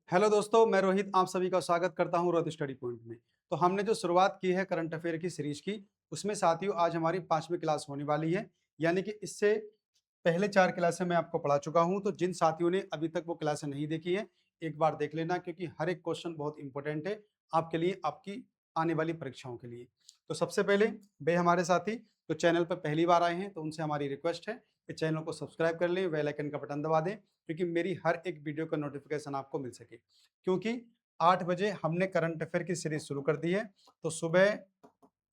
Hello दोस्तों, मैं रोहित आप सभी का स्वागत करता हूं रोहित स्टडी पॉइंट में। तो हमने जो शुरुआत की है करंट अफेयर की सीरीज की, उसमें साथियों आज हमारी 5वीं क्लास होने वाली है। यानी कि इससे पहले 4 क्लासें मैं आपको पढ़ा चुका हूं। तो जिन साथियों ने अभी तक वो क्लासें नहीं देखी है, एक बार देख लेना, क्योंकि हर एक क्वेश्चन बहुत इंपॉर्टेंट है आपके लिए, आपकी आने वाली परीक्षाओं के लिए। तो सबसे पहले वे हमारे साथी जो चैनल पर पहली बार आए हैं, तो उनसे हमारी रिक्वेस्ट है कि चैनल को सब्सक्राइब कर लें, बेल आइकन का बटन दबा दें, क्योंकि मेरी हर एक वीडियो का नोटिफिकेशन आपको मिल सके। क्योंकि 8 बजे हमने करंट अफेयर की सीरीज शुरू कर दी है। तो सुबह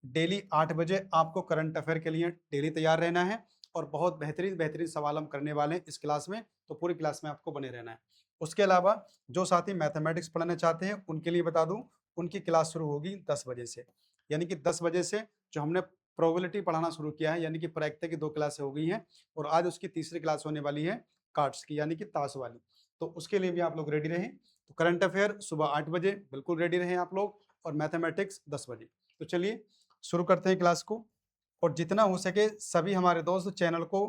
डेली 8 बजे आपको करंट अफेयर के लिए डेली तैयार रहना है, और बहुत बेहतरीन बेहतरीन सवाल हम करने वाले हैं इस क्लास में। तो पूरी क्लास में आपको बने रहना है। उसके अलावा जो साथी मैथमेटिक्स पढ़ना चाहते हैं उनके लिए बता दूं, उनकी क्लास शुरू होगी 10 बजे से। यानी कि 10 बजे से जो हमने प्रोबेबिलिटी पढ़ाना शुरू किया है, यानी कि प्रायिकता की 2 क्लासें हो गई हैं, और आज उसकी तीसरी क्लास होने वाली है कार्ड्स की, यानी कि ताश वाली। तो उसके लिए भी आप लोग रेडी रहें। तो करंट अफेयर सुबह 8 बजे बिल्कुल रेडी रहें आप लोग, और मैथमेटिक्स 10 बजे। तो चलिए शुरू करते हैं क्लास को। और जितना हो सके सभी हमारे दोस्त चैनल को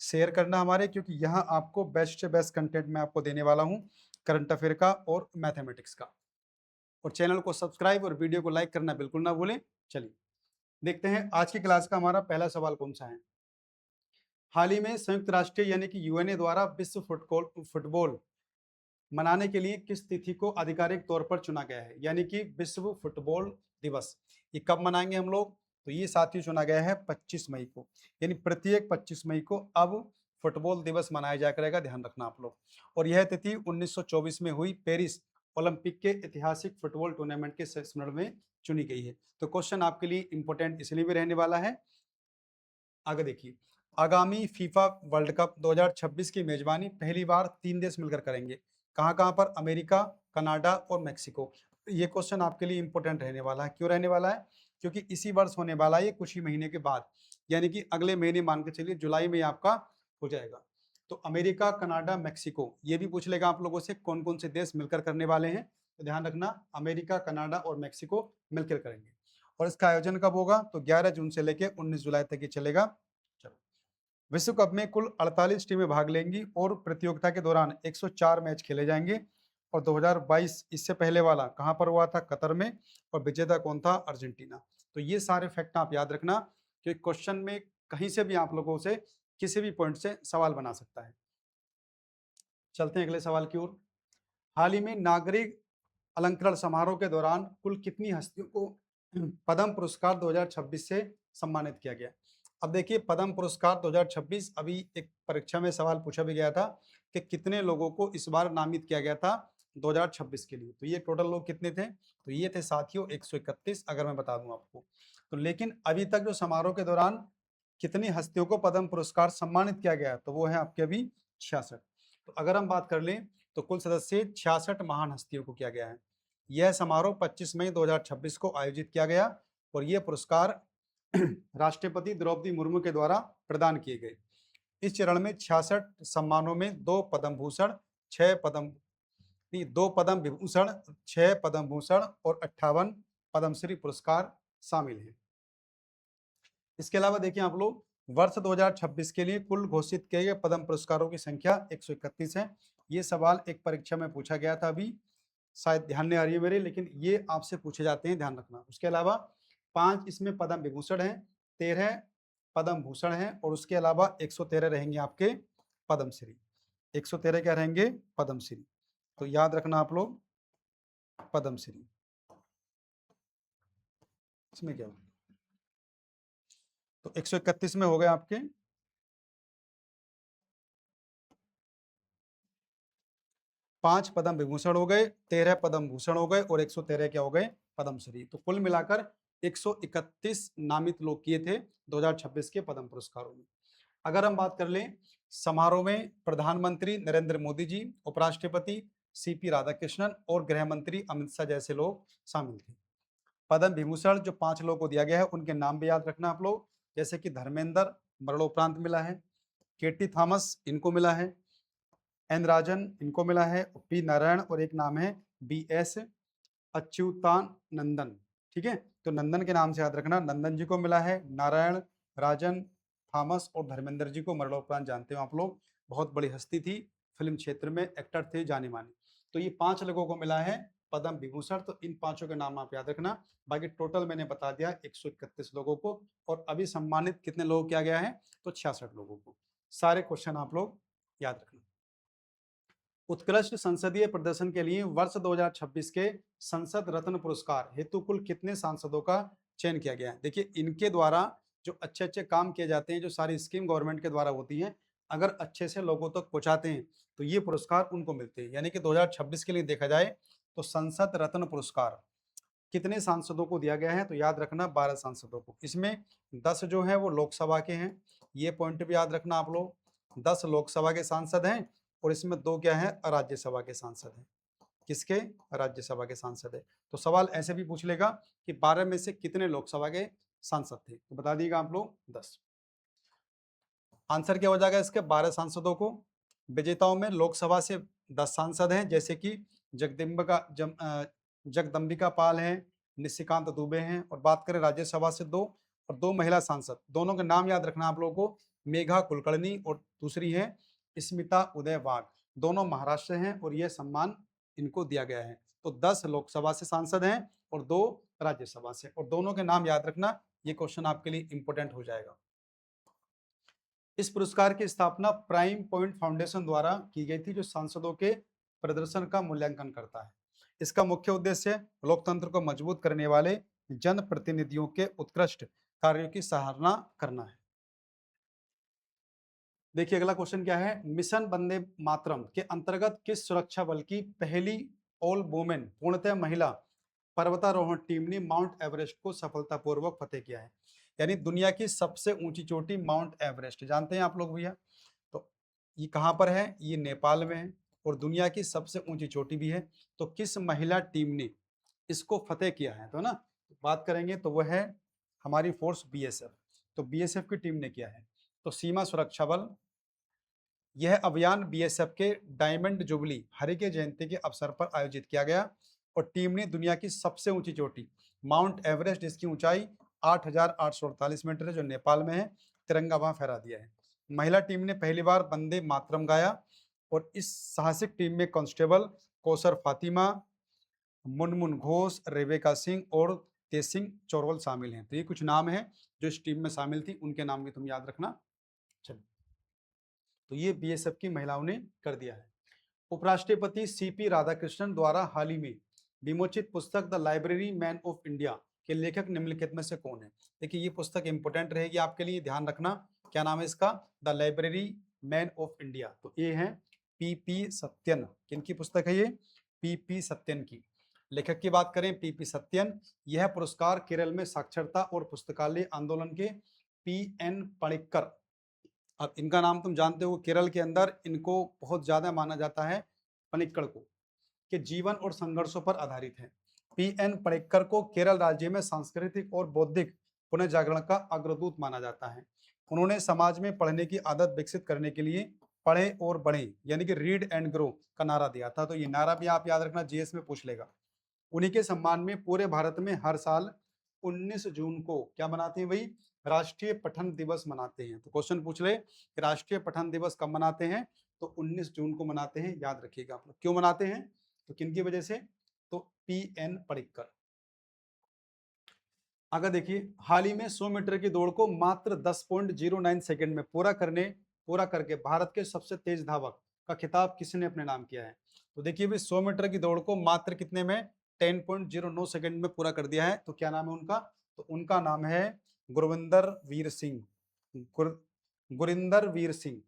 शेयर करना हमारे, क्योंकि यहाँ आपको बेस्ट से बेस्ट कंटेंट मैं आपको देने वाला हूँ करंट अफेयर का और मैथमेटिक्स का। और चैनल को सब्सक्राइब और वीडियो को लाइक करना बिल्कुल ना भूलें। चलिए देखते हैं आज की क्लास का हमारा पहला सवाल कौन सा है। हाल ही में संयुक्त राष्ट्र यानी कि यूएनए द्वारा विश्व फुटबॉल मनाने के लिए किस तिथि को आधिकारिक तौर पर चुना गया है। यानी कि विश्व फुटबॉल दिवस ये कब मनाएंगे हम लोग। तो ये साथी चुना गया है 25 मई को। यानी प्रत्येक 25 मई को अब फुटबॉल दिवस मनाया जाया करेगा, ध्यान रखना आप लोग। और यह तिथि 1924 में हुई पेरिस ओलंपिक के ऐतिहासिक फुटबॉल टूर्नामेंट के स्मरण में चुनी गई है। तो क्वेश्चन आपके लिए इंपॉर्टेंट इसलिए भी रहने वाला है। आगे देखिए, आगामी फीफा वर्ल्ड कप 2026 की मेजबानी पहली बार 3 देश मिलकर करेंगे। कहाँ कहाँ पर? अमेरिका, कनाडा और मेक्सिको। ये क्वेश्चन आपके लिए इंपॉर्टेंट रहने वाला है। क्यों रहने वाला है? क्योंकि इसी वर्ष होने वाला है ये, कुछ ही महीने के बाद, यानी कि अगले महीने मान के चलिए जुलाई में आपका हो जाएगा। तो अमेरिका, कनाडा, मेक्सिको, ये भी पूछ लेगा आप लोगों से कौन कौन से देश मिलकर करने वाले हैं। तो ध्यान रखना, अमेरिका, कनाडा और मेक्सिको मिलकर करेंगे। और इसका आयोजन कब होगा? तो 11 जून से लेकर 19 जुलाई तक ये चलेगा। चलो, विश्व कप में कुल 48 टीमें भाग लेंगी और प्रतियोगिता के दौरान 104 मैच खेले जाएंगे। और 2022 इससे पहले वाला कहां पर हुआ था? कतर में। और विजेता कौन था? अर्जेंटीना। तो ये सारे फैक्ट आप याद रखना, कि क्वेश्चन में कहीं से भी आप लोगों से किसी भी पॉइंट से सवाल बना सकता है। चलते हैं अगले सवाल की ओर। हाल ही में नागरिक अलंकरण समारोह के दौरान कुल कितनी हस्तियों को पद्म पुरस्कार 2026 से सम्मानित किया गया? अब देखिए, पद्म पुरस्कार 2026 अभी एक परीक्षा में सवाल पूछा भी गया था कि कितने लोगों को इस बार नामित किया गया था 2026 के लिए। तो ये टोटल लोग कितने थे? तो ये थे साथियों 131, अगर मैं बता दूं आपको। तो लेकिन अभी तक जो समारोह के दौरान कितनी हस्तियों को पद्म पुरस्कार सम्मानित किया गया, तो वो है आपके अभी 66। तो अगर हम बात कर लें तो कुल सदस्य 66 महान हस्तियों को किया गया है। यह समारोह 25 मई 2026 को आयोजित किया गया, और यह पुरस्कार राष्ट्रपति द्रौपदी मुर्मू के द्वारा प्रदान किए गए। इस चरण में 66 सम्मानों में 2 पद्म भूषण, 6 पद्म नहीं 2 पद्म विभूषण, 6 पद्म भूषण और 58 पद्मश्री पुरस्कार शामिल हैं। इसके अलावा देखिए आप लोग, वर्ष 2026 के लिए कुल घोषित किए गए पद्म पुरस्कारों की संख्या 131 है। ये सवाल एक परीक्षा में पूछा गया था, अभी शायद ध्यान नहीं आ रही है मेरे, लेकिन ये आपसे पूछे जाते हैं, ध्यान रखना। उसके अलावा 5 इसमें पद्म विभूषण हैं, 13 पद्म भूषण हैं, और उसके अलावा 113 रहेंगे आपके पद्मश्री। 113 क्या रहेंगे? पद्मश्री। तो याद रखना आप लोग, पद्मश्री। इसमें क्या होगा? तो 131 में हो गए आपके 5 पद्म विभूषण हो गए, 13 पद्म भूषण हो गए, और 113 क्या हो गए? पद्मश्री। तो कुल मिलाकर 131 नामित लोग किए थे 2026 के पद्म पुरस्कारों में। अगर हम बात कर लें, समारोह में प्रधानमंत्री नरेंद्र मोदी जी, उपराष्ट्रपति सीपी राधाकृष्णन और गृह मंत्री अमित शाह जैसे लोग शामिल थे। पद्म विभूषण जो 5 लोगों को दिया गया है उनके नाम भी याद रखना आप लोग, जैसे कि धर्मेंद्र मरणोपरांत मिला है, केटी थॉमस इनको मिला है, एन राजन इनको मिला है, पी नारायण, और एक नाम है बी एस अच्युतानंदन। ठीक है, तो नंदन के नाम से याद रखना, नंदन जी को मिला है, नारायण, राजन, थॉमस और धर्मेंद्र जी को मरणोपरांत जानते हो आप लोग। बहुत बड़ी हस्ती थी, फिल्म क्षेत्र में एक्टर थे जाने माने। तो ये 5 लोगों को मिला है पद्म विभूषण। तो इन पांचों के नाम आप याद रखना। बाकी टोटल मैंने बता दिया 131 लोगों को, और अभी सम्मानित कितने लोगों किया गया है, तो 66 लोगों को। सारे क्वेश्चन आप लोग याद रखना। उत्कृष्ट संसदीय प्रदर्शन के लिए वर्ष 2026 के संसद रत्न पुरस्कार हेतु कुल कितने सांसदों का चयन किया गया है। देखिए, इनके द्वारा जो अच्छे अच्छे काम किए जाते हैं, जो सारी स्कीम गवर्नमेंट के द्वारा होती हैं, अगर अच्छे से लोगों तक पहुंचाते हैं तो ये पुरस्कार उनको मिलते हैं। यानी कि 2026 के लिए देखा जाए तो संसद रत्न पुरस्कार कितने सांसदों को दिया गया है, तो याद रखना 12 सांसदों को। इसमें 10 जो है वो लोकसभा के हैं, ये पॉइंट भी याद रखना आप लोग। 10 लोकसभा के सांसद हैं, और इसमें 2 क्या है, राज्यसभा के सांसद हैं। किसके, राज्यसभा के सांसद है। तो सवाल ऐसे भी पूछ लेगा कि 12 में से कितने लोकसभा के सांसद थे, तो बता दिएगा आप लोग 10। आंसर क्या हो जाएगा इसके, 12 सांसदों को। विजेताओं में लोकसभा से 10 सांसद हैं, जैसे कि जगदम्बिका पाल हैं, निशिकांत दुबे हैं। और बात करें राज्यसभा से 2, और 2 महिला सांसद, दोनों के नाम याद रखना आप लोगों को, मेघा कुलकर्णी और दूसरी है स्मिता उदय वाघ। दोनों महाराष्ट्र हैं, और यह सम्मान इनको दिया गया है। तो 10 लोकसभा से सांसद हैं और 2 राज्यसभा से, और दोनों के नाम याद रखना। ये क्वेश्चन आपके लिए इंपॉर्टेंट हो जाएगा। इस पुरस्कार की स्थापना प्राइम पॉइंट फाउंडेशन द्वारा की गई थी, जो सांसदों के प्रदर्शन का मूल्यांकन करता है। इसका मुख्य उद्देश्य लोकतंत्र को मजबूत करने वाले जनप्रतिनिधियों के उत्कृष्ट कार्यों की सराहना करना है। देखिए अगला क्वेश्चन क्या है, मिशन वंदे मातरम के अंतर्गत किस सुरक्षा बल की पहली ऑल वुमेन पूर्णतः महिला पर्वतारोहण टीम ने माउंट एवरेस्ट को सफलतापूर्वक फतेह किया है। यानी दुनिया की सबसे ऊंची चोटी माउंट एवरेस्ट, जानते हैं आप लोग भैया, तो ये कहाँ पर है, ये नेपाल में है, और दुनिया की सबसे ऊंची चोटी भी है। तो किस महिला टीम ने इसको फतेह किया है, तो ना बात करेंगे तो वह है हमारी फोर्स बीएसएफ। तो बीएसएफ की टीम ने किया है। तो सीमा सुरक्षा बल, यह अभियान बीएसएफ के डायमंड जुबली हरिके जयंती के अवसर पर आयोजित किया गया, और टीम ने दुनिया की सबसे ऊंची चोटी माउंट एवरेस्ट, जिसकी ऊंचाई 8,848 मीटर है, जो नेपाल में है, तिरंगा वहां फहरा दिया है। महिला टीम ने पहली बार वंदे मातरम गाया, और इस साहसिक टीम में कांस्टेबल कौसर फातिमा, मुनमुन घोष, रेबेका सिंह और तेसिंग चौरवल शामिल हैं। तो ये कुछ नाम हैं जो इस टीम में शामिल थी, उनके नाम भी तुम याद रखना। चलिए, तो ये बीएसएफ की महिलाओं ने कर दिया है। उपराष्ट्रपति सीपी राधाकृष्णन द्वारा हाल ही में विमोचित पुस्तक the library man of India के लेखक निम्नलिखित में से कौन है। देखिए, ये पुस्तक इंपोर्टेंट रहेगी आपके लिए, ध्यान रखना। क्या नाम है इसका, the library man of India. तो ये है पीपी सत्यन। किनकी पुस्तक है ये, पीपी सत्यन की। लेखक की बात करें पीपी सत्यन। यह पुरस्कार केरल में साक्षरता और पुस्तकालय आंदोलन के पीएन पणिक्कर, अब इनका नाम तुम जानते हो, केरल के अंदर इनको बहुत ज्यादा माना जाता है, पणिक्कर को, के जीवन और संघर्षों पर आधारित है। पीएन पणिक्कर को केरल राज्य में सांस्कृतिक और बौद्धिक पुनर्जागरण का अग्रदूत माना जाता है। उन्होंने समाज में पढ़ने की आदत विकसित करने के लिए पढ़े और बढ़े, यानी कि रीड एंड ग्रो का नारा दिया था। तो ये नारा भी आप याद रखना, जीएस में पूछ लेगा। उन्हीं के सम्मान में पूरे भारत में हर साल 19 जून को क्या मनाते हैं भाई, राष्ट्रीय पठन दिवस मनाते हैं। तो क्वेश्चन पूछ ले कि राष्ट्रीय पठन दिवस कब मनाते हैं, तो 19 जून को मनाते हैं। याद रखिएगा आप लोग, क्यों मनाते हैं, तो किनकी वजह से, तो पीएन पणिक्कर। अगर देखिए, हाल ही में 100 मीटर की दौड़ को मात्र 10.09 सेकंड में पूरा करके भारत के सबसे तेज धावक का खिताब किसने अपने नाम किया है। तो देखिए भाई, 100 मीटर की दौड़ को मात्र कितने में, 10.09 सेकंड में पूरा कर दिया है। तो क्या नाम है उनका, तो उनका नाम है गुरविंदर वीर सिंह, गुरिंदर वीर सिंह।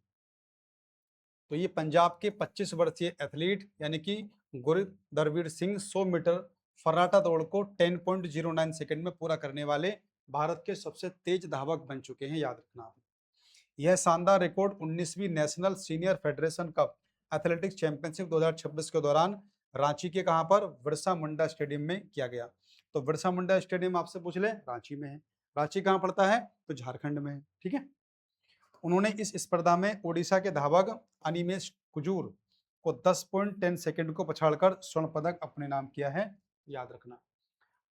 तो ये पंजाब के 25 वर्षीय एथलीट यानी कि गुरदरवीर सिंह 100 मीटर फर्राटा दौड़ को 10.09 सेकंड में पूरा करने वाले भारत के सबसे तेज धावक बन चुके हैं, याद रखना आप। यह शानदार रिकॉर्ड 19वीं national senior federation cup athletics championship 2026 के दौरान रांची के कहां पर, बिरसा मुंडा स्टेडियम में किया गया। तो बिरसा मुंडा स्टेडियम आपसे पूछ ले, रांची में है। रांची कहां पड़ता है, तो झारखंड में है, ठीक है। उन्होंने इस स्पर्धा में ओडिशा के धावक अनिमेश कुजूर को 10.10 सेकंड को पछाड़कर स्वर्ण पदक अपने नाम किया है, याद रखना।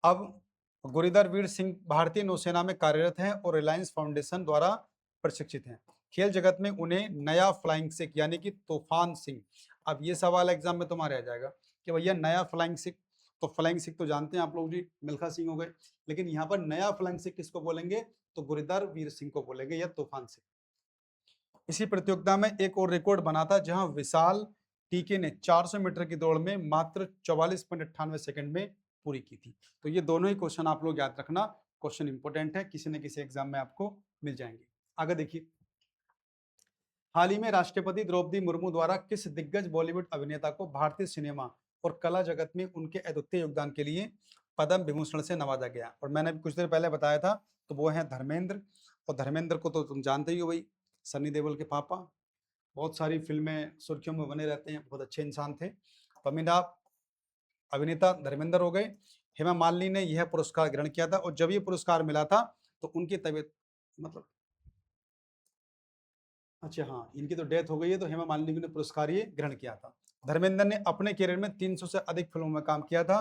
अब गुरिदर वीर सिंह भारतीय नौसेना में कार्यरत हैं और रिलायंस फाउंडेशन द्वारा प्रशिक्षित हैं। खेल जगत में उन्हें नया फ्लाइंग सिख यानी कि तूफान सिंह अब ये सवाल एग्जाम में तुम्हारे आ जाएगा कि भैया नया फ्लाइंग सिख, तो फ्लाइंग सिख तो जानते हैं आप लोग जी, मिल्खा सिंह हो गए, लेकिन यहाँ पर नया फ्लाइंग सिख किसको बोलेंगे, तो गुरिदार वीर सिंह को बोलेंगे या तूफान सिंह। इसी प्रतियोगिता में एक और रिकॉर्ड बना था जहां विशाल टीके ने 400 मीटर की दौड़ में मात्र 44.98 सेकंड में पूरी की थी। तो ये दोनों ही क्वेश्चन आप लोग याद रखना, क्वेश्चन इंपोर्टेंट है, किसी न किसी एग्जाम में आपको मिल जाएंगे। आगे देखिए, हाल ही में राष्ट्रपति द्रौपदी मुर्मू द्वारा किस दिग्गज बॉलीवुड अभिनेता को भारतीय सिनेमा और कला जगत में उनके अद्वितीय योगदान के लिए पद्म विभूषण से नवाजा गया। और मैंने अभी कुछ देर पहले बताया था, तो वो है धर्मेंद्र। और धर्मेंद्र को तो तुम जानते ही हो भाई, सनी देओल के पापा, बहुत सारी फिल्में सुर्खियों में बने रहते हैं, बहुत अच्छे इंसान थे। तो अमिताभ अभिनेता धर्मेंद्र हो गए। हेमा मालिनी ने यह पुरस्कार ग्रहण किया था, और जब ये पुरस्कार मिला था तो उनकी तबीयत मतलब, अच्छा हाँ, इनकी तो डेथ हो गई है, तो हेमा मालिनी ने पुरस्कार ये ग्रहण किया था। धर्मेंद्र ने अपने करियर में 300 से अधिक फिल्मों में काम किया था।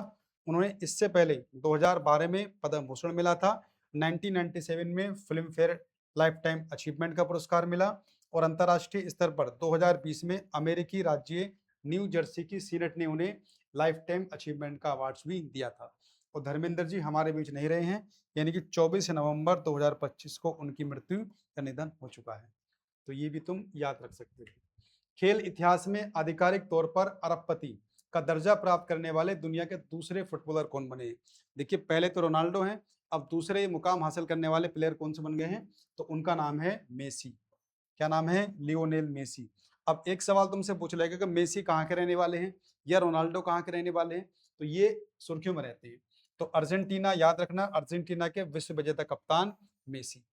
उन्होंने इससे पहले 2012 में पद्म भूषण मिला था, 1997 में film fair life time achievement का पुरस्कार मिला, और अंतर्राष्ट्रीय स्तर पर 2020 में अमेरिकी राज्य न्यू जर्सी की सीनेट ने उन्हें लाइफ टाइम अचीवमेंट का अवार्ड भी दिया था। और धर्मेंद्र जी हमारे बीच नहीं रहे हैं, यानी कि 24 नवंबर 2025 को उनकी मृत्यु का निधन हो चुका है। तो ये भी तुम याद रख सकते हो। खेल इतिहास में आधिकारिक तौर पर अरबपति का दर्जा प्राप्त करने वाले दुनिया के दूसरे फुटबॉलर कौन बने? देखिए, पहले तो रोनाल्डो हैं, अब दूसरे मुकाम हासिल करने वाले प्लेयर कौन से बन गए हैं, तो उनका नाम है मेसी। क्या नाम है? Lionel Messi. अब एक सवाल तुमसे पूछ लेगा कि मेसी कहाँ के रहने वाले हैं या रोनाल्डो कहाँ के रहने वाले हैं, तो ये सुर्खियों में रहते हैं। तो अर्जेंटीना याद रखना, अर्जेंटीना के विश्व विजेता कप्तान मेसी।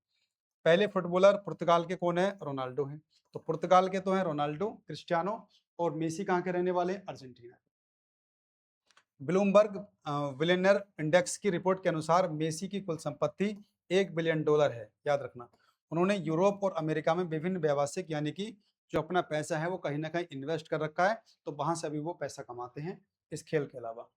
पहले फुटबॉलर पुर्तगाल के कौन है? रोनाल्डो हैं। तो पुर्तगाल के तो हैं रोनाल्डो, क्रिस्टियानो, और मेसी कहाँ के रहने वाले? अर्जेंटीना। ब्लूमबर्ग बिलियनर इंडेक्स की रिपोर्ट के अनुसार मेसी की कुल संपत्ति $1 बिलियन है, याद रखना। उन्होंने यूरोप और अमेरिका में विभिन्न व्यावसायिक, यानी कि जो अपना पैसा है वो कहीं ना कहीं इन्वेस्ट कर रखा है, तो वहां से अभी वो पैसा कमाते हैं इस खेल के अलावा।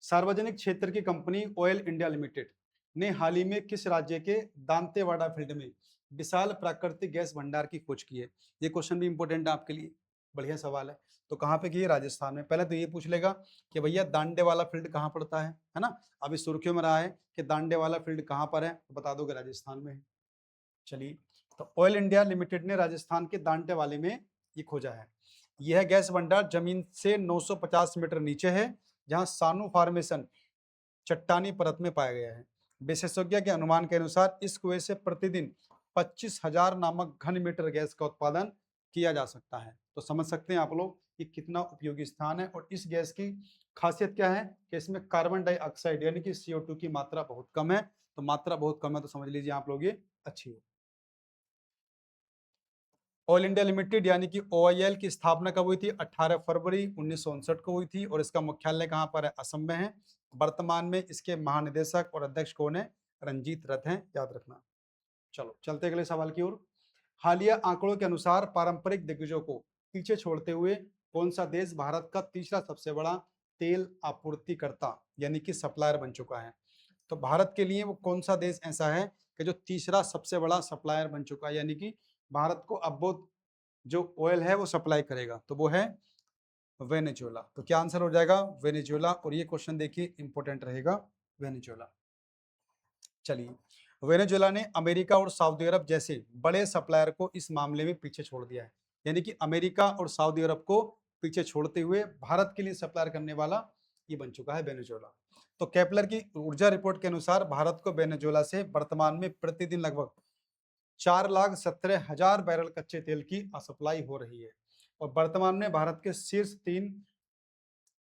सार्वजनिक क्षेत्र की कंपनी ऑयल इंडिया लिमिटेड ने हाल ही में किस राज्य के दांतेवाड़ा फील्ड में विशाल प्राकृतिक गैस भंडार की खोज की है? ये क्वेश्चन भी इंपॉर्टेंट है आपके लिए, बढ़िया सवाल है। तो कहाँ पे की है? राजस्थान में। पहले तो ये पूछ लेगा कि भैया दांडे वाला फील्ड कहाँ पड़ता है ना। अभी सुर्खियों में रहा है कि दांडे वाला फील्ड कहाँ पर है, तो बता दोगे राजस्थान में है। चलिए, तो ऑयल इंडिया लिमिटेड ने राजस्थान के दांडे वाले में ये खोजा है। यह गैस भंडार जमीन से 950 मीटर नीचे है, जहां सानू फार्मेशन चट्टानी परत में पाया गया है। विशेषज्ञ के अनुमान के अनुसार इस कुएं से प्रतिदिन 25,000 नामक घन मीटर गैस का उत्पादन किया जा सकता है। तो समझ सकते हैं आप लोग कि कितना उपयोगी स्थान है। और इस गैस की खासियत क्या है कि इसमें कार्बन डाइऑक्साइड यानी कि CO2 की मात्रा बहुत कम है। तो मात्रा बहुत कम है तो समझ लीजिए आप लोग ये अच्छी है। ऑयल इंडिया लिमिटेड यानी कि OIL की स्थापना कब हुई थी? 18 फरवरी 1959 को हुई थी। और इसका मुख्यालय कहाँ पर है? असम में है। वर्तमान में इसके महानिदेशक और अध्यक्ष कौन है? रंजीत रथ हैं, याद रखना। चलो चलते अगले सवाल की ओर। हालिया आंकड़ों के अनुसार पारंपरिक दिग्गजों को पीछे छोड़ते हुए कौन सा देश भारत का तीसरा सबसे बड़ा तेल आपूर्तिकर्ता यानी कि सप्लायर बन चुका है? तो भारत के लिए वो कौन सा देश ऐसा है कि जो तीसरा सबसे बड़ा सप्लायर बन चुका है, यानी कि भारत को अब वो जो ऑयल है वो सप्लाई करेगा, तो वो है वेनेजुएला। तो क्या आंसर हो जाएगा? वेनेजुएला। और ये क्वेश्चन देखिए इंपॉर्टेंट रहेगा, वेनेजुएला। चलिए, वेनेजुएला ने अमेरिका और सऊदी अरब जैसे बड़े सप्लायर को इस मामले में पीछे छोड़ दिया है, यानी कि अमेरिका और सऊदी अरब को पीछे छोड़ते हुए भारत के लिए सप्लायर करने वाला ये बन चुका है वेनेजुएला। तो केपलर की ऊर्जा रिपोर्ट के अनुसार भारत को वेनेजुएला से वर्तमान में प्रतिदिन लगभग 4,17,000 बैरल कच्चे तेल की सप्लाई हो रही है। और वर्तमान में भारत के शीर्ष 3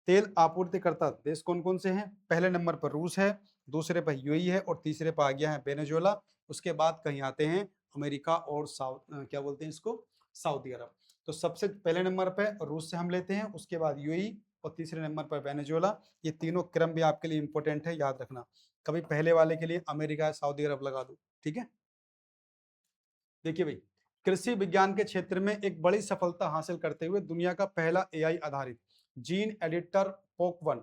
तेल आपूर्तिकर्ता देश कौन कौन से हैं? पहले नंबर पर रूस है, दूसरे पर UAE है, और तीसरे पर आ गया है वेनेजुएला। उसके बाद कहीं आते हैं अमेरिका और क्या बोलते हैं इसको, सऊदी अरब। तो सबसे पहले नंबर पे रूस से हम लेते हैं, उसके बाद UAE, और तीसरे नंबर पर वेनेजुएला। ये तीनों क्रम भी आपके लिए इंपॉर्टेंट है, याद रखना। कभी पहले वाले के लिए अमेरिका सऊदी अरब लगा दो, ठीक है। देखिए भाई, कृषि विज्ञान के क्षेत्र में एक बड़ी सफलता हासिल करते हुए दुनिया का पहला AI आधारित जीन एडिटर POC1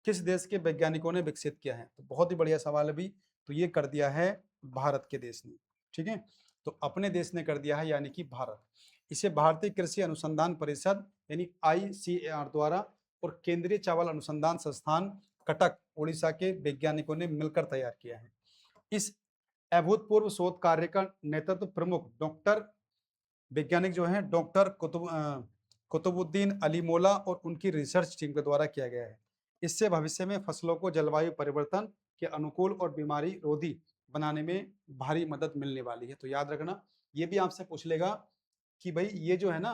किस देश के वैज्ञानिकों ने विकसित किया है? तो बहुत ही बढ़िया सवाल है भी। तो ये कर दिया है भारत के देश ने, ठीक है। तो अपने देश ने कर दिया है, यानी कि भारत। इसे भारतीय कृषि अनुसंधान परिषद यानी ICAR द्वारा और केंद्रीय चावल अनुसंधान संस्थान कटक उड़ीसा के वैज्ञानिकों ने मिलकर तैयार किया है। इस अभूतपूर्व शोध कार्य का नेतृत्व प्रमुख डॉक्टर वैज्ञानिक जो हैं डॉक्टर कुतुबुद्दीन अली मोला और उनकी रिसर्च टीम के द्वारा किया गया है। इससे भविष्य में फसलों को जलवायु परिवर्तन के अनुकूल और बीमारी रोधी बनाने में भारी मदद मिलने वाली है। तो याद रखना, ये भी आपसे पूछ लेगा कि भाई ये जो है ना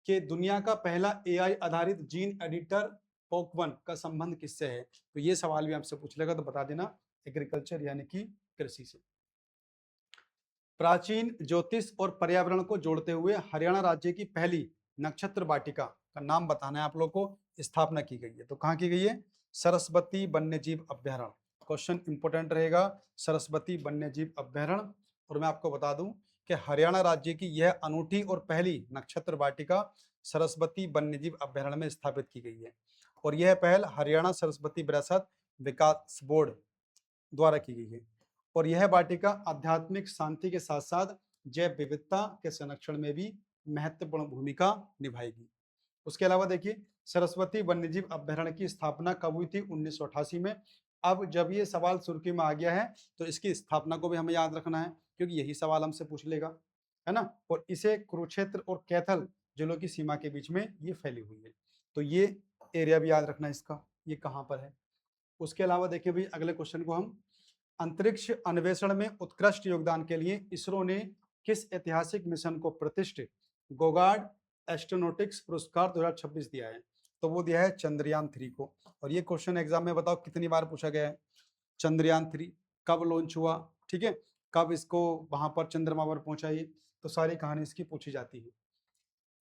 कि दुनिया का पहला AI आधारित जीन एडिटर पोकवन का संबंध किससे है, तो ये सवाल भी आपसे पूछ लेगा, तो बता देना एग्रीकल्चर यानी कि कृषि से। प्राचीन ज्योतिष और पर्यावरण को जोड़ते हुए हरियाणा राज्य की पहली नक्षत्र वाटिका का नाम बताना है आप लोग को, स्थापना की गई है। तो कहाँ की गई है? सरस्वती वन्यजीव अभ्यारण्य। क्वेश्चन इंपोर्टेंट रहेगा, सरस्वती वन्यजीव अभ्यारण्य। और मैं आपको बता दूं कि हरियाणा राज्य की यह अनूठी और पहली नक्षत्र वाटिका सरस्वती वन्यजीव अभ्यारण्य में स्थापित की गई है। और यह पहल हरियाणा सरस्वती विरासत विकास बोर्ड द्वारा की गई है। और यह वाटिका आध्यात्मिक शांति के साथ साथ जैव विविधता के संरक्षण में भी महत्वपूर्ण भूमिका निभाएगी। उसके अलावा देखिए, सरस्वती वन्यजीव अभ्यारण्य की स्थापना कब हुई थी? 1988 में। अब जब ये सवाल सुर्खी में आ गया है तो इसकी स्थापना को भी हमें याद रखना है, क्योंकि यही सवाल हमसे पूछ लेगा, है ना। और इसे कुरुक्षेत्र और कैथल जिलों की सीमा के बीच में ये फैली हुई है। तो ये एरिया भी याद रखना इसका, ये कहाँ पर है। उसके अलावा देखिए भाई, अगले क्वेश्चन को हम, अंतरिक्ष अन्वेषण में उत्कृष्ट योगदान के लिए इसरो ने किस ऐतिहासिक मिशन को प्रतिष्ठित गोगार्ड एस्ट्रोनॉटिक्स पुरस्कार 2026 दिया है? तो वो दिया है चंद्रयान 3 को। और ये क्वेश्चन एग्जाम में बताओ कितनी बार पूछा गया है? चंद्रयान 3 कब लॉन्च हुआ, ठीक है, कब इसको वहां पर चंद्रमा पर पहुंचा, ये तो सारी कहानी इसकी पूछी जाती है।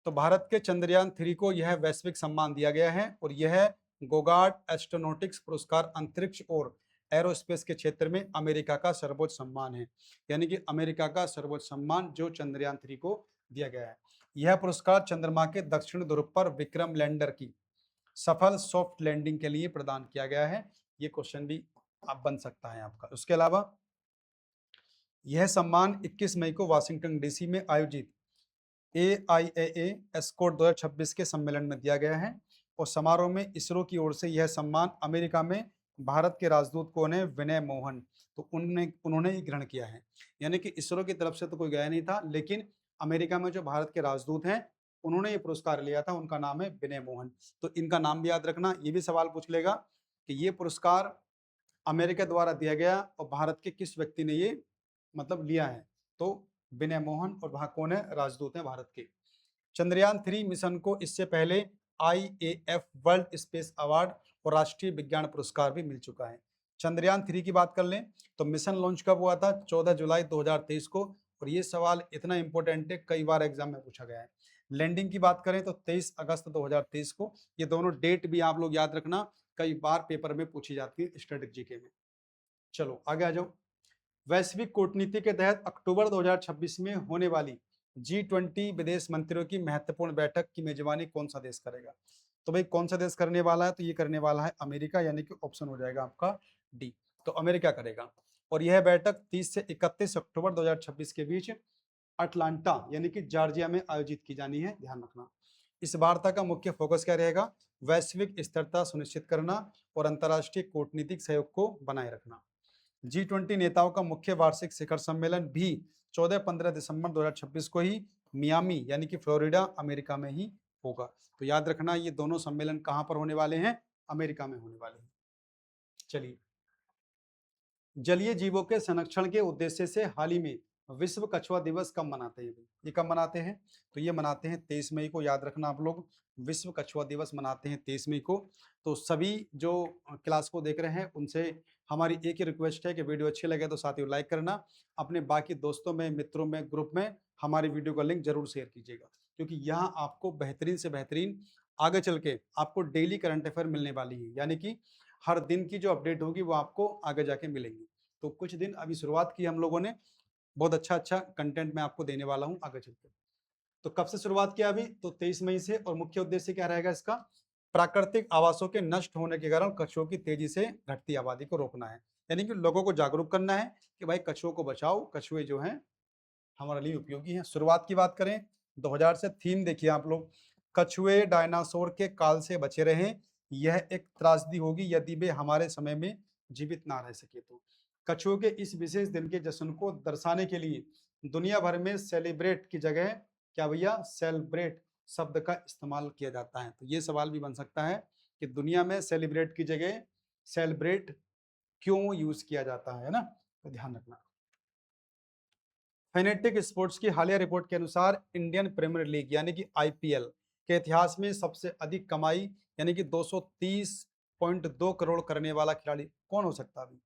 तो भारत के चंद्रयान 3 को यह वैश्विक सम्मान दिया गया है। और यह गोगार्ड एस्ट्रोनॉटिक्स पुरस्कार अंतरिक्ष और एरोस्पेस के क्षेत्र में अमेरिका का सर्वोच्च सम्मान है। यानी कि अमेरिका का सर्वोच्च सम्मान जो चंद्रयान 3 को दिया गया है। यह पुरस्कार चंद्रमा के दक्षिण ध्रुव पर विक्रम लैंडर की सफल सॉफ्ट लैंडिंग के लिए प्रदान किया गया है। ये क्वेश्चन भी अब बन सकता है आपका। उसके अलावा यह सम्मान 21 मई को वाशिंगटन DC में आयोजित AIAA एस्कॉर्ट 2026 के सम्मेलन में दिया गया है। और समारोह में इसरो की ओर से यह सम्मान अमेरिका में भारत के राजदूत कौन है? विनय मोहन। तो उन्होंने ही ग्रहण किया है। यानी कि इसरो की तरफ से तो कोई गया नहीं था, लेकिन अमेरिका में जो भारत के राजदूत हैं उन्होंने ये पुरस्कार लिया था, उनका नाम है विनय मोहन। तो इनका नाम भी याद रखना। ये भी सवाल पूछ लेगा कि ये पुरस्कार अमेरिका द्वारा दिया गया और भारत के किस व्यक्ति ने ये मतलब लिया है? तो विनय मोहन। और वहां कौन है? राजदूत हैं भारत के। चंद्रयान 3 मिशन को इससे पहले IAF वर्ल्ड स्पेस अवार्ड और राष्ट्रीय विज्ञान पुरस्कार भी मिल चुका है। चंद्रयान 3 की बात कर लें तो मिशन लॉन्च कब हुआ था? 14 जुलाई 2023 को। और ये सवाल इतना इंपॉर्टेंट है, कई बार एग्जाम में पूछा गया है। लैंडिंग की बात करें तो 23 अगस्त 2023 को। ये दोनों डेट भी आप लोग याद रखना, कई बार पेपर में पूछी जाती है स्ट्रेटेजी के में। चलो आगे आ जाओ। वैश्विक कूटनीति के तहत अक्टूबर 2026 में होने वाली G20 विदेश मंत्रियों की महत्वपूर्ण बैठक की मेजबानी कौन सा देश करेगा? तो भाई कौन सा देश करने वाला है? तो ये करने वाला है अमेरिका, यानी कि ऑप्शन हो जाएगा आपका डी। तो अमेरिका करेगा। और यह बैठक 30 से 31 अक्टूबर 2026 के बीच अटलांटा यानी कि जॉर्जिया में आयोजित की जानी है, ध्यान रखना। इस वार्ता का मुख्य फोकस क्या रहेगा? वैश्विक स्थिरता सुनिश्चित करना और अंतर्राष्ट्रीय कूटनीतिक सहयोग को बनाए रखना। G20 नेताओं का मुख्य वार्षिक शिखर सम्मेलन भी 14-15 दिसंबर 2026 को ही मियामी यानी कि फ्लोरिडा अमेरिका में ही होगा। तो याद रखना, ये दोनों सम्मेलन कहां पर होने वाले हैं? अमेरिका में होने वाले हैं। चलिए, जलीय जीवों के संरक्षण के उद्देश्य से हाल ही में विश्व कछुआ दिवस कब मनाते हैं? ये कब मनाते हैं? तो ये मनाते हैं 23 मई को। याद रखना आप लोग, विश्व कछुआ दिवस मनाते हैं 23 मई को। तो सभी जो क्लास को देख रहे हैं उनसे हमारी एक ही रिक्वेस्ट है कि वीडियो अच्छी लगे तो साथियों लाइक करना, अपने बाकी दोस्तों में, मित्रों में, ग्रुप में हमारी वीडियो का लिंक जरूर शेयर कीजिएगा, क्योंकि यहाँ आपको बेहतरीन से बेहतरीन आगे चल के आपको डेली करंट अफेयर मिलने वाली है। यानी कि हर दिन की जो अपडेट होगी वो आपको आगे जाके मिलेंगी। तो कुछ दिन अभी शुरुआत की हम लोगों ने, बहुत अच्छा अच्छा कंटेंट मैं आपको देने वाला हूं आगे चलकर। तो कब से शुरुआत किया? अभी तो 23 मई से। और मुख्य उद्देश्य क्या रहेगा इसका? प्राकृतिक आवासों के नष्ट होने के कारण कछुओं की तेजी से घटती आबादी को रोकना है। यानी कि लोगों को जागरूक करना है कि भाई कछुओं को बचाओ, कछुए जो हैं हमारे लिए उपयोगी हैं। शुरुआत की बात करें 2000 से थीम देखिए आप लोग, कछुए डायनासोर के काल से बचे रहें, यह एक त्रासदी होगी यदि वे हमारे समय में जीवित ना रह सके तो। कछुओं के इस विशेष दिन के जश्न को दर्शाने के लिए दुनिया भर में सेलिब्रेट की जगह क्या भैया सेलिब्रेट शब्द का इस्तेमाल किया जाता है। तो ये सवाल भी बन सकता है कि दुनिया में सेलिब्रेट की जगह सेलिब्रेट क्यों यूज किया जाता है ना, तो ध्यान रखना। फेनेटिक स्पोर्ट्स की हालिया रिपोर्ट के अनुसार इंडियन प्रीमियर लीग यानी कि आईपीएल के इतिहास में सबसे अधिक कमाई यानी कि 230.2 करोड़ करने वाला खिलाड़ी कौन हो सकता है अभी?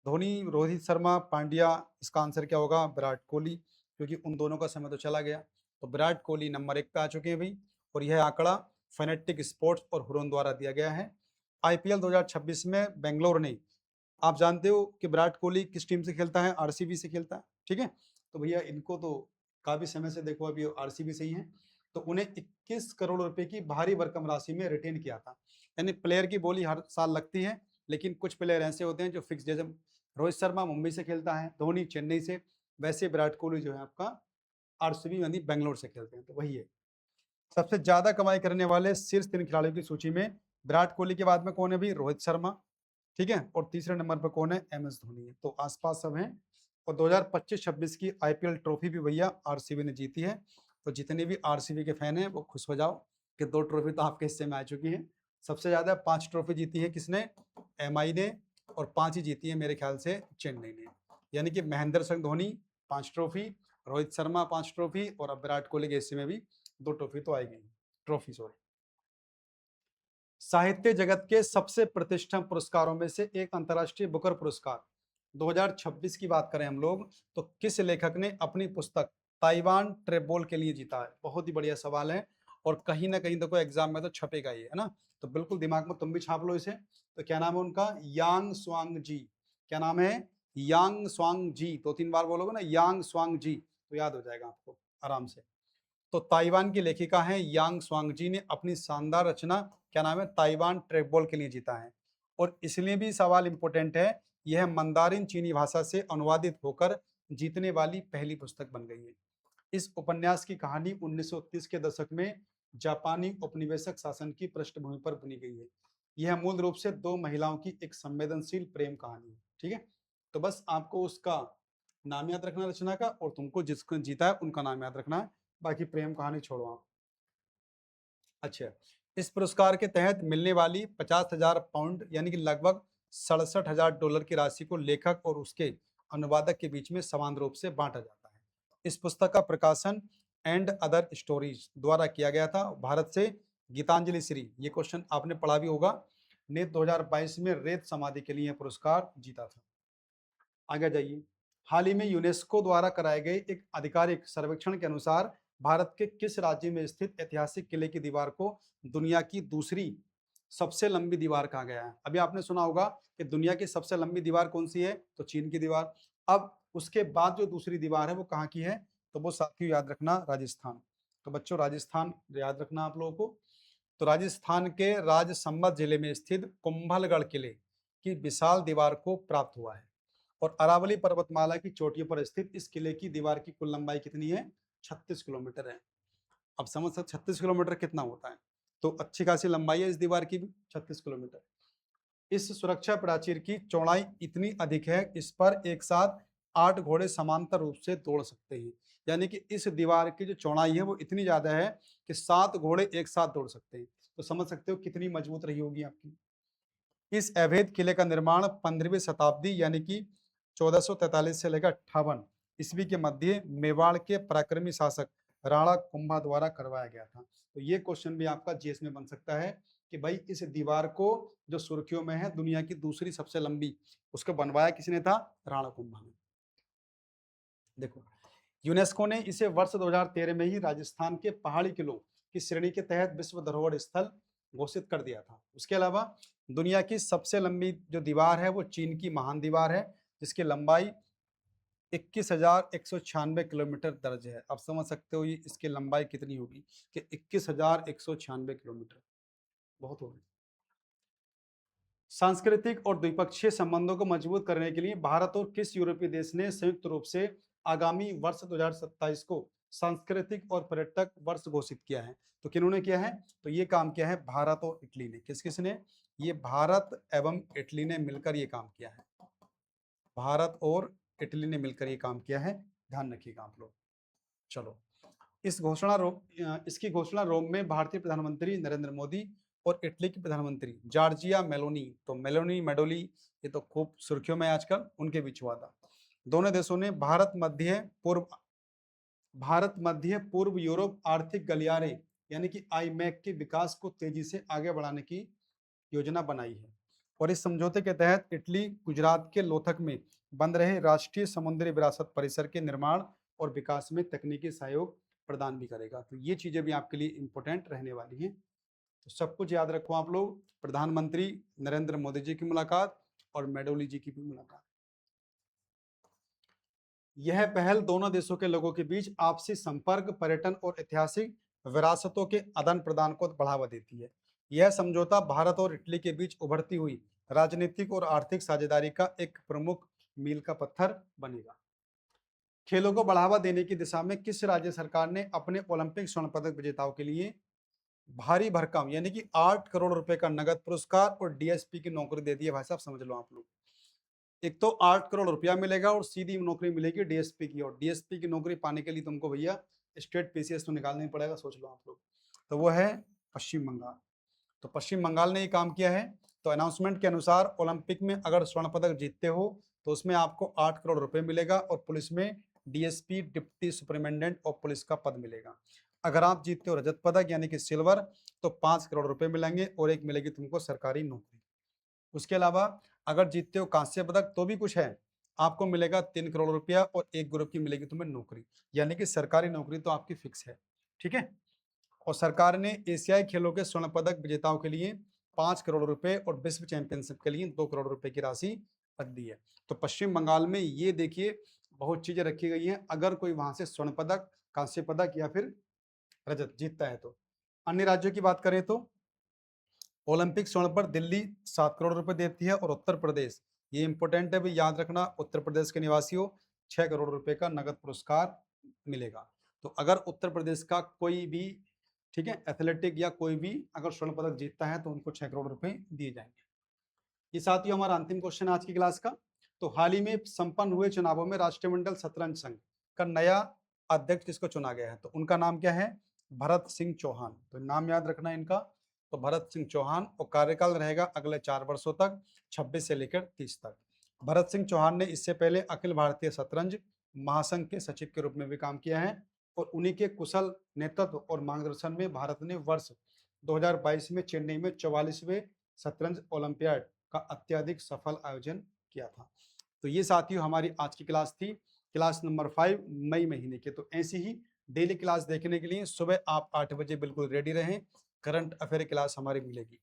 धोनी, रोहित शर्मा, पांड्या? इसका आंसर क्या होगा? विराट कोहली, क्योंकि उन दोनों का समय तो चला गया। तो विराट कोहली नंबर 1 पे आ चुके हैं भाई, और यह आंकड़ा फेनेटिक स्पोर्ट्स और हुरन द्वारा दिया गया है। आईपीएल 2026 में बेंगलोर ने, आप जानते हो कि विराट कोहली किस टीम से खेलता है? आरसीबी से खेलता है, ठीक है। तो भैया इनको तो काफी समय से देखो अभी आरसीबी से ही है, तो उन्हें 21 करोड़ रुपए की भारी भरकम राशि में रिटेन किया था। यानी प्लेयर की बोली हर साल लगती है, लेकिन कुछ प्लेयर ऐसे होते हैं जो फिक्स, जैसे रोहित शर्मा मुंबई से खेलता है, धोनी चेन्नई से, वैसे विराट कोहली जो है आपका आरसीबी यानी बेंगलोर से खेलते हैं। तो वही है। सबसे ज्यादा कमाई करने वाले शीर्ष 3 खिलाड़ियों की सूची में विराट कोहली के बाद में कौन है भी? रोहित शर्मा, ठीक है, और तीसरे नंबर पर कौन है? एम एस धोनी है। तो आसपास सब हैं। और 2025-26 की आईपीएल ट्रॉफी भी भैया आरसीबी ने जीती है। तो जितने भी आरसीबी के फैन हैं वो खुश हो जाओ कि 2 ट्रॉफी तो आपके हिस्से में आ चुकी है। सबसे ज्यादा 5 ट्रॉफी जीती है किसने? एमआई ने, और 5 ही जीती है मेरे ख्याल से चेन्नई ने। यानी कि महेंद्र सिंह धोनी 5 ट्रॉफी, रोहित शर्मा 5 ट्रॉफी, और अब विराट कोहली के हिस्से में भी 2 ट्रॉफी तो आएगी, ट्रॉफी सॉरी। साहित्य जगत के सबसे प्रतिष्ठित पुरस्कारों में से एक अंतर्राष्ट्रीय बुकर पुरस्कार 2026 की बात करें हम लोग, तो किस लेखक ने अपनी पुस्तक ताइवान ट्रेबोल के लिए जीता है? बहुत ही बढ़िया सवाल है, और कहीं ना कहीं देखो एग्जाम में तो छपेगा ये, है ना। तो बिल्कुल दिमाग में तुम भी छाप लो इसे। तो क्या नाम है उनका? यांग स्वांग जी। क्या नाम है? यांग स्वांग जी। 2-3 बार बोलोगे ना यांग स्वांग जी, तो याद हो जाएगा आपको आराम से। तो ताइवान की लेखिका हैं यांग स्वांगजी ने अपनी शानदार रचना, क्या नाम है, ताइवान ट्रैकबॉल के लिए जीता है। और इसलिए भी सवाल इंपॉर्टेंट है, यह मंदारिन चीनी भाषा से अनुवादित होकर जीतने वाली पहली पुस्तक बन गई है। इस उपन्यास की कहानी 1930 के दशक में जापानी उपनिवेशक शासन की पृष्ठभूमि पर बनी गई है। यह मूल रूप से 2 महिलाओं की एक संवेदनशील प्रेम कहानी है, ठीक है। तो बस आपको उसका नाम याद रखना रचना का, और तुमको जिसको जीता है उनका नाम याद रखना है, बाकी प्रेम कहानी छोड़ो आप। अच्छा, इस पुरस्कार के तहत मिलने वाली 50,000 पाउंड यानी कि लगभग 67,000 डॉलर की राशि को लेखक और उसके अनुवादक के बीच में समान रूप से बांटा जाता है। इस पुस्तक का प्रकाशन एंड अदर स्टोरीज द्वारा किया गया था। भारत से गीतांजलि श्री, ये क्वेश्चन आपने पढ़ा भी होगा, ने 2022 में रेत समाधि के लिए पुरस्कार जीता था। आगे जाइए। हाल ही में यूनेस्को द्वारा कराए गए एक आधिकारिक सर्वेक्षण के अनुसार भारत के किस राज्य में स्थित ऐतिहासिक किले की दीवार को दुनिया की दूसरी सबसे लंबी दीवार कहा गया है? अभी आपने सुना होगा कि दुनिया की सबसे लंबी दीवार कौन सी है? तो चीन की दीवार। अब उसके बाद जो दूसरी दीवार है वो कहाँ की है? तो वो साथियों याद रखना, राजस्थान। तो बच्चों राजस्थान याद रखना आप लोगों को। तो राजस्थान के राजसमंद जिले में स्थित कुंभलगढ़ किले की विशाल दीवार को प्राप्त हुआ है। और अरावली पर्वतमाला की चोटियों पर स्थित इस किले की दीवार की कुल लंबाई कितनी है? 36 किलोमीटर है। अब समझ सकते 36 किलोमीटर कितना होता है। तो अच्छी खासी लंबाई है इस दीवार की भी, 36 किलोमीटर। इस सुरक्षा प्राचीर की चौड़ाई इतनी अधिक है, इस पर एक साथ 8 घोड़े समांतर रूप से दौड़ सकते हैं। यानी कि इस दीवार की जो चौड़ाई है वो इतनी ज्यादा है कि 7 घोड़े एक साथ दौड़ सकते हैं। तो समझ सकते हो कितनी मजबूत रही होगी आपकी। इस अवैध किले का निर्माण 15वीं शताब्दी यानी कि 1443 से लेकर 58 ईस्वी के मध्य मेवाड़ के पराक्रमी शासक राणा कुंभा द्वारा करवाया गया था। तो ये क्वेश्चन भी आपका जीएस में बन सकता है कि भाई इस दीवार को जो सुर्खियों में है दुनिया की दूसरी सबसे लंबी, उसको बनवाया किसने था? राणा कुंभा ने। देखो, यूनेस्को ने इसे वर्ष 2013 में ही राजस्थान के पहाड़ी किलों की श्रेणी के तहत विश्व धरोहर स्थल घोषित कर दिया था। उसके अलावा दुनिया की सबसे लंबी जो दीवार है वो चीन की महान दीवार है, जिसकी लंबाई 21,196 किलोमीटर दर्ज है। आप समझ सकते हो ये इसकी लंबाई कितनी होगी कि 21,196 किलोमीटर, बहुत होगी। सांस्कृतिक और द्विपक्षीय संबंधों को मजबूत करने के लिए भारत और किस यूरोपीय देश ने संयुक्त रूप से आगामी वर्ष 2027 को सांस्कृतिक और पर्यटक वर्ष घोषित किया है। तो किन्होंने किया है? तो ये काम किया है भारत और इटली ने। किस किसने? ये भारत एवं इटली ने मिलकर ये काम किया है। भारत और इटली ने मिलकर ये काम किया है, ध्यान रखिएगा आप लोग। चलो, इसकी घोषणा रोम में भारतीय प्रधानमंत्री नरेंद्र मोदी और इटली की प्रधानमंत्री जॉर्जिया मेलोनी, तो मेलोनी मेडोली, ये तो खूब सुर्खियों में आजकल, उनके बीच हुआ था। दोनों देशों ने भारत मध्य पूर्व यूरोप आर्थिक गलियारे यानी कि आईमैक के विकास को तेजी से आगे बढ़ाने की योजना बनाई है। और इस समझौते के तहत इटली गुजरात के लोथक में बन रहे राष्ट्रीय समुद्री विरासत परिसर के निर्माण और विकास में तकनीकी सहयोग प्रदान भी करेगा। तो ये चीजें भी आपके लिए इंपॉर्टेंट रहने वाली हैं। तो सब कुछ याद रखो आप लोग, प्रधानमंत्री नरेंद्र मोदी जी की मुलाकात और मेडोली जी की भी मुलाकात। यह पहल दोनों देशों के लोगों के बीच आपसी संपर्क, पर्यटन और ऐतिहासिक विरासतों के आदान प्रदान को बढ़ावा देती है। यह समझौता भारत और इटली के बीच उभरती हुई राजनीतिक और आर्थिक साझेदारी का एक प्रमुख मील का पत्थर बनेगा। खेलों को बढ़ावा देने की दिशा में किस राज्य सरकार ने अपने ओलंपिक स्वर्ण पदक विजेताओं के लिए भारी भरकम यानी कि 8 करोड़ रुपए का नगद पुरस्कार और डीएसपी की नौकरी दे दी है? भाई साहब समझ लो आप लोग, एक तो 8 करोड़ रुपया मिलेगा और सीधी नौकरी मिलेगी डीएसपी की, और डीएसपी की नौकरी पाने के लिए तुमको भैया स्टेट पीसीएस तो निकालना ही पड़ेगा, सोच लो आप लोग। तो वो है पश्चिम बंगाल। तो पश्चिम बंगाल ने ये काम किया है। तो अनाउंसमेंट के अनुसार ओलंपिक में अगर स्वर्ण पदक जीतते हो तो उसमें आपको 8 करोड़ रुपए मिलेगा और पुलिस में DSP deputy superintendent of police का पद मिलेगा। अगर आप जीतते हो रजत पदक यानी कि सिल्वर तो 5 करोड़ रुपए मिलेंगे और एक मिलेगी तुमको सरकारी नौकरी। उसके अलावा अगर जीतते हो कांस्य पदक तो भी कुछ है, आपको मिलेगा 3 करोड़ रुपया और एक ग्रुप की मिलेगी तुम्हें नौकरी, यानी कि सरकारी नौकरी तो आपकी फिक्स है। ठीक है। और सरकार ने एशियाई खेलों के स्वर्ण पदक विजेताओं के लिए 5 करोड़ रुपए और विश्व चैंपियनशिप के लिए 2 करोड़ रुपए की राशि रख दी है। तो पश्चिम बंगाल में ये देखिए बहुत चीजें रखी गई हैं, अगर कोई वहां से स्वर्ण पदक, कांस्य पदक या फिर रजत जीतता है तो। अन्य राज्यों की बात करें तो ओलंपिक स्वर्ण पर दिल्ली 7 करोड़ रुपए देती है और उत्तर प्रदेश, ये इंपॉर्टेंट है भी याद रखना, उत्तर प्रदेश के निवासियों 6 करोड़ रुपए का नगद पुरस्कार मिलेगा। तो अगर उत्तर प्रदेश का कोई भी, ठीक है, एथलेटिक या कोई भी अगर स्वर्ण पदक जीतता है तो उनको 6 करोड़ रुपए दिए जाएंगे। ये साथियों हमारा अंतिम क्वेश्चन आज की क्लास का। तो हाल ही में संपन्न हुए चुनावों में राष्ट्रमंडल शतरंज संघ का नया अध्यक्ष किसको चुना गया है? तो उनका नाम क्या है? भरत सिंह चौहान। तो नाम याद रखना है इनका, तो भरत सिंह चौहान, और कार्यकाल रहेगा अगले 4 वर्षों तक, 26 से लेकर 30 तक। भरत सिंह चौहान ने इससे पहले अखिल भारतीय शतरंज महासंघ के सचिव के रूप में भी काम किया है और उन्हीं के कुशल नेतृत्व और मार्गदर्शन में भारत ने वर्ष 2022 में चेन्नई में 44वें शतरंज ओलंपियाड का अत्यधिक सफल आयोजन किया था। तो ये साथियों हमारी आज की क्लास थी, क्लास नंबर 5 मई महीने के। तो ऐसी ही डेली क्लास देखने के लिए सुबह आप 8 बजे बिल्कुल रेडी रहें, करंट अफेयर क्लास हमारी मिलेगी।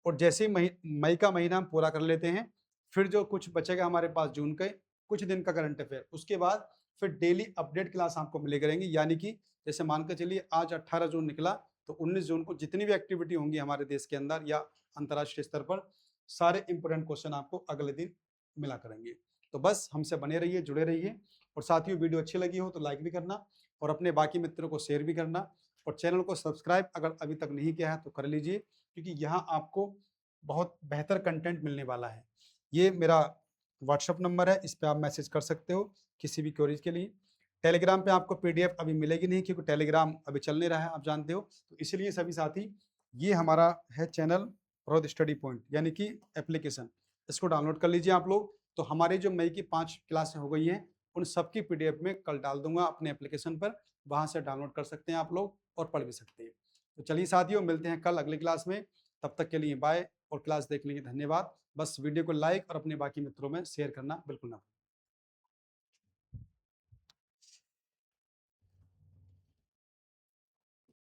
और जैसे ही मई का महीना हम पूरा कर लेते हैं, फिर जो कुछ बचेगा हमारे पास जून के कुछ दिन का करंट अफेयर, उसके बाद फिर डेली अपडेट क्लास आपको मिले करेंगी। यानी कि जैसे मान कर चलिए आज 18 जून निकला तो 19 जून को जितनी भी एक्टिविटी होंगी हमारे देश के अंदर या अंतर्राष्ट्रीय स्तर पर, सारे इंपोर्टेंट क्वेश्चन आपको अगले दिन मिला करेंगे। तो बस हमसे बने रहिए, जुड़े रहिए, और साथियों वीडियो अच्छी लगी हो तो लाइक भी करना और अपने बाकी मित्रों को शेयर भी करना, और चैनल को सब्सक्राइब अगर अभी तक नहीं किया है तो कर लीजिए, क्योंकि यहाँ आपको बहुत बेहतर कंटेंट मिलने वाला है। ये मेरा व्हाट्सअप नंबर है, इस पर आप मैसेज कर सकते हो किसी भी क्वेरीज के लिए। टेलीग्राम पे आपको पीडीएफ अभी मिलेगी नहीं क्योंकि टेलीग्राम अभी चल नहीं रहा है, आप जानते हो। तो इसलिए सभी साथी, ये हमारा है चैनल रोज स्टडी पॉइंट यानी कि एप्लीकेशन, इसको डाउनलोड कर लीजिए आप लोग। तो हमारी जो मई की 5 क्लासें हो गई हैं उन सबकी पीडीएफ में कल डाल दूंगा अपने एप्लीकेशन पर, वहां से डाउनलोड कर सकते हैं आप लोग और पढ़ भी सकते हैं। तो चलिए साथियों, मिलते हैं कल अगली क्लास में, तब तक के लिए बाय, और क्लास देखने के लिए धन्यवाद। बस वीडियो को लाइक और अपने बाकी मित्रों में शेयर करना बिल्कुल ना भूलें।